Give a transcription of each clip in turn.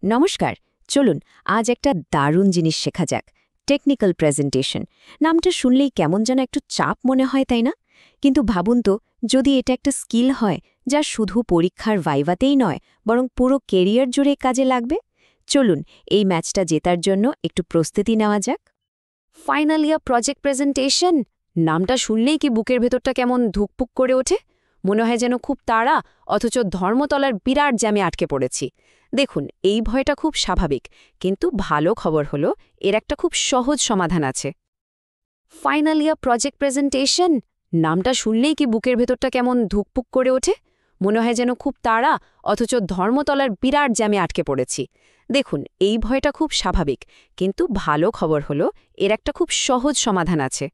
নমস্কার। চলুন আজ একটা দারুণ জিনিস শেখা যাক। টেকনিক্যাল প্রেজেন্টেশন নামটা শুনলেই কেমন যেন একটু চাপ মনে হয়, তাই না? কিন্তু ভাবুন তো, যদি এটা একটা স্কিল হয় যা শুধু পরীক্ষার ভাইভাতেই নয়, বরং পুরো কেরিয়ার জুড়ে কাজে লাগবে। চলুন এই ম্যাচটা জেতার জন্য একটু প্রস্তুতি নেওয়া যাক। ফাইনাল ইয়ার প্রজেক্ট প্রেজেন্টেশন নামটা শুনলেই কি বুকের ভেতরটা কেমন ধুকপুক করে ওঠে? মনে হয় যেন খুব তাড়া, অথচ ধর্মতলার বিরাট জ্যামে আটকে পড়েছি। দেখুন, এই ভয়টা খুব স্বাভাবিক, কিন্তু ভালো খবর হলো এর একটা খুব সহজ সমাধান আছে। ফাইনাল ইয়ার প্রজেক্ট প্রেজেন্টেশন নামটা শুনলেই কি বুকের ভেতরটা কেমন ধুকপুক করে ওঠে? মনে হয় যেন খুব তাড়া, অথচ ধর্মতলার বিরাট জ্যামে আটকে পড়েছি। দেখুন, এই ভয়টা খুব স্বাভাবিক, কিন্তু ভালো খবর হলো এর একটা খুব সহজ সমাধান আছে।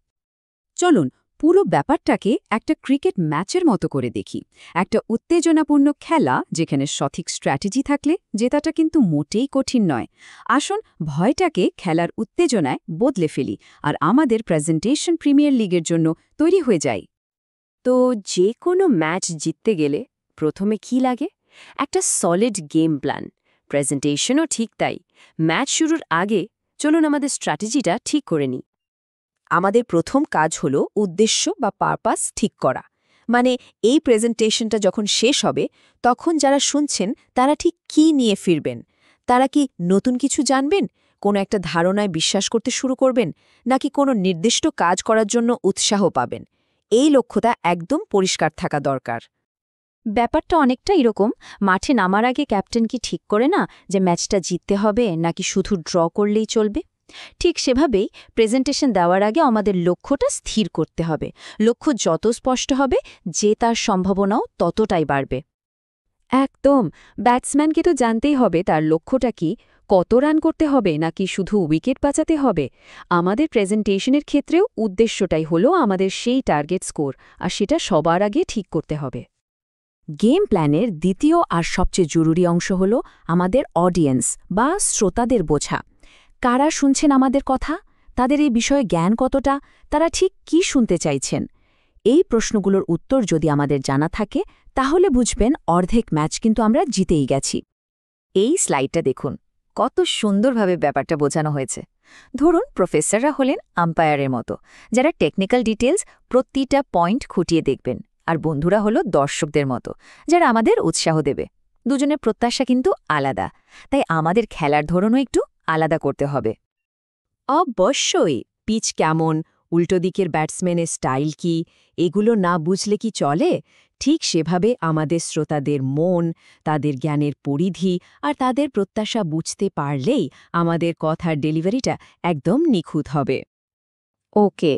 চলুন পুরো ব্যাপারটাকে একটা ক্রিকেট ম্যাচের মতো করে দেখি। একটা উত্তেজনাপূর্ণ খেলা যেখানে সঠিক স্ট্র্যাটেজি থাকলে জেতাটা কিন্তু মোটেই কঠিন নয়। আসুন ভয়টাকে খেলার উত্তেজনায় বদলে ফেলি আর আমাদের প্রেজেন্টেশন প্রিমিয়ার লিগের জন্য তৈরি হয়ে যাই। তো যে কোনো ম্যাচ জিততে গেলে প্রথমে কি লাগে? একটা সলিড গেম প্ল্যান। প্রেজেন্টেশনও ঠিক তাই। ম্যাচ শুরুর আগে চলুন আমাদের স্ট্র্যাটেজিটা ঠিক করে নিই। আমাদের প্রথম কাজ হলো উদ্দেশ্য বা পারপাস ঠিক করা। মানে এই প্রেজেন্টেশনটা যখন শেষ হবে, তখন যারা শুনছেন তারা ঠিক কী নিয়ে ফিরবেন। তারা কি নতুন কিছু জানবেন, কোনো একটা ধারণায় বিশ্বাস করতে শুরু করবেন, নাকি কোনো নির্দিষ্ট কাজ করার জন্য উৎসাহ পাবেন? এই লক্ষ্যটা একদম পরিষ্কার থাকা দরকার। ব্যাপারটা অনেকটা এরকম, মাঠে নামার আগে ক্যাপ্টেন কি ঠিক করে না যে ম্যাচটা জিততে হবে নাকি শুধু ড্র করলেই চলবে? ঠিক সেভাবেই প্রেজেন্টেশন দেওয়ার আগে আমাদের লক্ষ্যটা স্থির করতে হবে। লক্ষ্য যত স্পষ্ট হবে, যে তার সম্ভাবনাও ততটাই বাড়বে। একদম, ব্যাটসম্যানকে তো জানতেই হবে তার লক্ষ্যটা কি, কত রান করতে হবে নাকি শুধু উইকেট বাঁচাতে হবে। আমাদের প্রেজেন্টেশনের ক্ষেত্রেও উদ্দেশ্যটাই হলো আমাদের সেই টার্গেট স্কোর, আর সেটা সবার আগে ঠিক করতে হবে। গেম প্ল্যানের দ্বিতীয় আর সবচেয়ে জরুরি অংশ হল আমাদের অডিয়েন্স বা শ্রোতাদের বোঝা। কারা শুনছেন আমাদের কথা, তাদের এই বিষয়ে জ্ঞান কতটা, তারা ঠিক কি শুনতে চাইছেন? এই প্রশ্নগুলোর উত্তর যদি আমাদের জানা থাকে, তাহলে বুঝবেন অর্ধেক ম্যাচ কিন্তু আমরা জিতেই গেছি। এই স্লাইডটা দেখুন, কত সুন্দরভাবে ব্যাপারটা বোঝানো হয়েছে। ধরুন প্রফেসররা হলেন আম্পায়ারের মতো, যারা টেকনিক্যাল ডিটেলস প্রতিটা পয়েন্ট খুঁটিয়ে দেখবেন, আর বন্ধুরা হলো দর্শকদের মতো, যারা আমাদের উৎসাহ দেবে। দুজনের প্রত্যাশা কিন্তু আলাদা, তাই আমাদের খেলার ধরনও একটু আলাদা করতে হবে। অবশ্যই পিচ কেমন, উল্টো দিকের ব্যাটসম্যানের স্টাইল কি, এগুলো না বুঝলে কি চলে? ঠিক সেভাবে আমাদের শ্রোতাদের মন, তাদের জ্ঞানের পরিধি আর তাদের প্রত্যাশা বুঝতে পারলেই আমাদের কথার ডেলিভারিটা একদম নিখুঁত হবে। ওকে,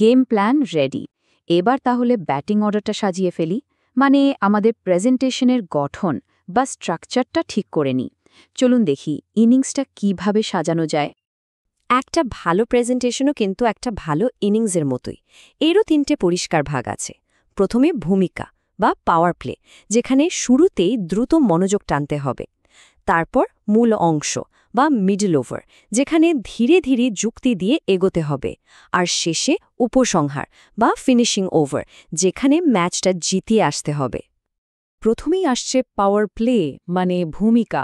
গেম প্ল্যান রেডি। এবার তাহলে ব্যাটিং অর্ডারটা সাজিয়ে ফেলি, মানে আমাদের প্রেজেন্টেশনের গঠন বা স্ট্রাকচারটা ঠিক করে নিই। চলুন দেখি ইনিংসটা কিভাবে সাজানো যায়। একটা ভালো প্রেজেন্টেশনও কিন্তু একটা ভালো ইনিংসের মতোই। এরও তিনটে পরিষ্কার ভাগ আছে। প্রথমে ভূমিকা বা পাওয়ার প্লে, যেখানে শুরুতেই দ্রুত মনোযোগ টানতে হবে। তারপর মূল অংশ বা মিডল ওভার, যেখানে ধীরে ধীরে যুক্তি দিয়ে এগোতে হবে। আর শেষে উপসংহার বা ফিনিশিং ওভার, যেখানে ম্যাচটা জিতিয়ে আসতে হবে। প্রথমেই আসছে পাওয়ার প্লে, মানে ভূমিকা।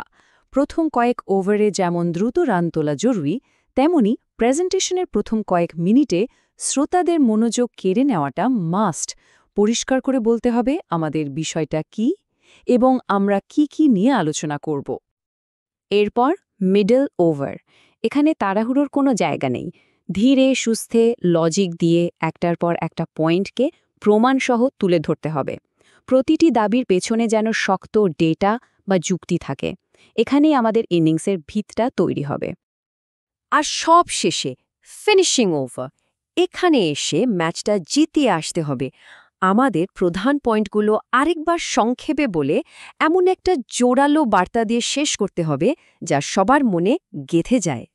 প্রথম কয়েক ওভারে যেমন দ্রুত রান তোলা জরুরি, তেমনি প্রেজেন্টেশনের প্রথম কয়েক মিনিটে শ্রোতাদের মনোযোগ কেড়ে নেওয়াটা মাস্ট। পরিষ্কার করে বলতে হবে আমাদের বিষয়টা কি এবং আমরা কি কি নিয়ে আলোচনা করব। এরপর মিডল ওভার, এখানে তাড়াহুড়োর কোনো জায়গা নেই। ধীরে সুস্থে লজিক দিয়ে একটার পর একটা পয়েন্টকে প্রমাণসহ তুলে ধরতে হবে। প্রতিটি দাবির পেছনে যেন শক্ত ডেটা বা যুক্তি থাকে। এখানেই আমাদের ইনিংসের ভিতটা তৈরি হবে। আর সব শেষে ফিনিশিং ওভার, এখানে এসে ম্যাচটা জিতিয়ে আসতে হবে। আমাদের প্রধান পয়েন্টগুলো আরেকবার সংক্ষেপে বলে এমন একটা জোরালো বার্তা দিয়ে শেষ করতে হবে যা সবার মনে গেঁথে যায়।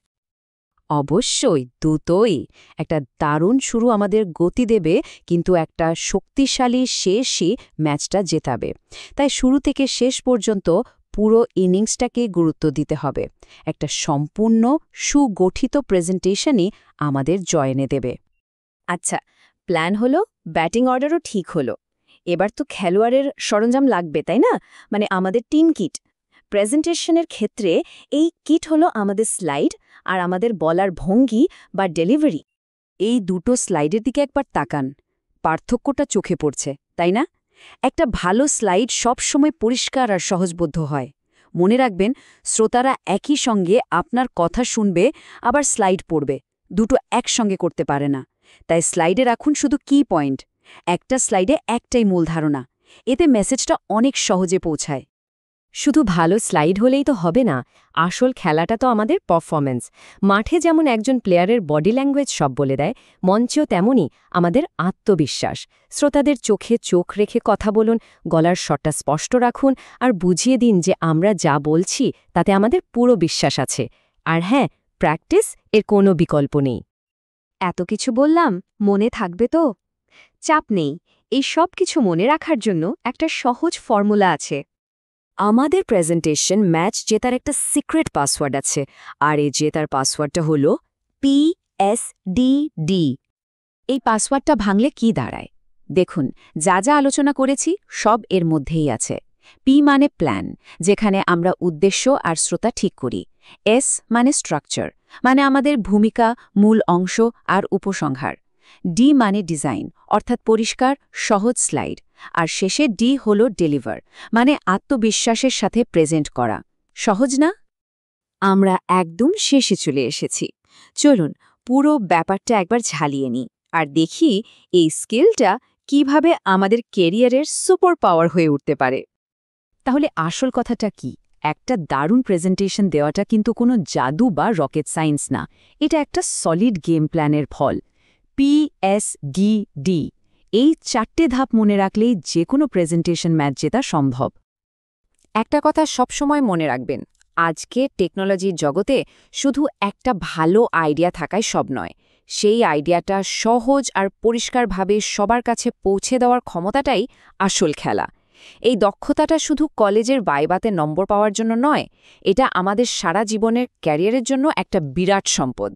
অবশ্যই দ্রুতই একটা দারুণ শুরু আমাদের গতি দেবে, কিন্তু একটা শক্তিশালী শেষই ম্যাচটা জেতাবে। তাই শুরু থেকে শেষ পর্যন্ত পুরো ইনিংসটাকে গুরুত্ব দিতে হবে। একটা সম্পূর্ণ সুগঠিত প্রেজেন্টেশনই আমাদের জয় এনে দেবে। আচ্ছা, প্ল্যান হলো, ব্যাটিং অর্ডারও ঠিক হলো। এবার তো খেলোয়াড়ের সরঞ্জাম লাগবে, তাই না? মানে আমাদের টিম কিট। প্রেজেন্টেশনের ক্ষেত্রে এই কিট হলো আমাদের স্লাইড আর আমাদের বলার ভঙ্গি বা ডেলিভারি। এই দুটো স্লাইডের দিকে একবার তাকান, পার্থক্যটা চোখে পড়ছে, তাই না? একটা ভালো স্লাইড সবসময় পরিষ্কার আর সহজবোধ্য হয়। মনে রাখবেন, শ্রোতারা একই সঙ্গে আপনার কথা শুনবে আবার স্লাইড পড়বে, দুটো একসঙ্গে করতে পারে না। তাই স্লাইডে রাখুন শুধু কি পয়েন্ট, একটা স্লাইডে একটাই মূল ধারণা। এতে মেসেজটা অনেক সহজে পৌঁছায়। শুধু ভালো স্লাইড হলেই তো হবে না, আসল খেলাটা তো আমাদের পারফরম্যান্স। মাঠে যেমন একজন প্লেয়ারের বডি ল্যাঙ্গুয়েজ সব বলে দেয়, মঞ্চেও তেমনই আমাদের আত্মবিশ্বাস। শ্রোতাদের চোখে চোখ রেখে কথা বলুন, গলার স্বরটা স্পষ্ট রাখুন, আর বুঝিয়ে দিন যে আমরা যা বলছি তাতে আমাদের পুরো বিশ্বাস আছে। আর হ্যাঁ, প্র্যাকটিস এর কোনো বিকল্প নেই। এত কিছু বললাম, মনে থাকবে তো? চাপ নেই, এই সব কিছু মনে রাখার জন্য একটা সহজ ফর্মুলা আছে। আমাদের প্রেজেন্টেশন ম্যাচ জেতার একটা সিক্রেট পাসওয়ার্ড আছে, আর এই জেতার পাসওয়ার্ডটা হল PSDD। এই পাসওয়ার্ডটা ভাঙলে কি দাঁড়ায়? দেখুন, যা যা আলোচনা করেছি সব এর মধ্যেই আছে। P মানে প্ল্যান, যেখানে আমরা উদ্দেশ্য আর শ্রোতা ঠিক করি। S মানে স্ট্রাকচার, মানে আমাদের ভূমিকা, মূল অংশ আর উপসংহার। D মানে ডিজাইন, অর্থাৎ পরিষ্কার সহজ স্লাইড। আর শেষে D হল ডেলিভার, মানে আত্মবিশ্বাসের সাথে প্রেজেন্ট করা। সহজ না? আমরা একদম শেষে চলে এসেছি। চলুন পুরো ব্যাপারটা একবার ঝালিয়ে নিই আর দেখি এই স্কিলটা কিভাবে আমাদের কেরিয়ারের সুপার পাওয়ার হয়ে উঠতে পারে। তাহলে আসল কথাটা কি? একটা দারুণ প্রেজেন্টেশন দেওয়াটা কিন্তু কোনো জাদু বা রকেট সায়েন্স না, এটা একটা সলিড গেম প্ল্যানের ফল। PSDD, এই 4টে ধাপ মনে রাখলেই যে কোনো প্রেজেন্টেশন ম্যাচ জেতা সম্ভব। একটা কথা সবসময় মনে রাখবেন, আজকে টেকনোলজির জগতে শুধু একটা ভালো আইডিয়া থাকাই সব নয়, সেই আইডিয়াটা সহজ আর পরিষ্কারভাবে সবার কাছে পৌঁছে দেওয়ার ক্ষমতাটাই আসল খেলা। এই দক্ষতাটা শুধু কলেজের ভাইভাতে নম্বর পাওয়ার জন্য নয়, এটা আমাদের সারা জীবনের ক্যারিয়ারের জন্য একটা বিরাট সম্পদ।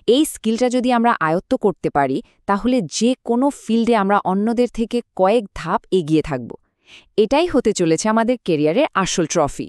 এই স্কিলটা যদি আমরা আয়ত্ত করতে পারি, তাহলে যে কোনো ফিল্ডে আমরা অন্যদের থেকে কয়েক ধাপ এগিয়ে থাকব। এটাই হতে চলেছে আমাদের ক্যারিয়ারের আসল ট্রফি।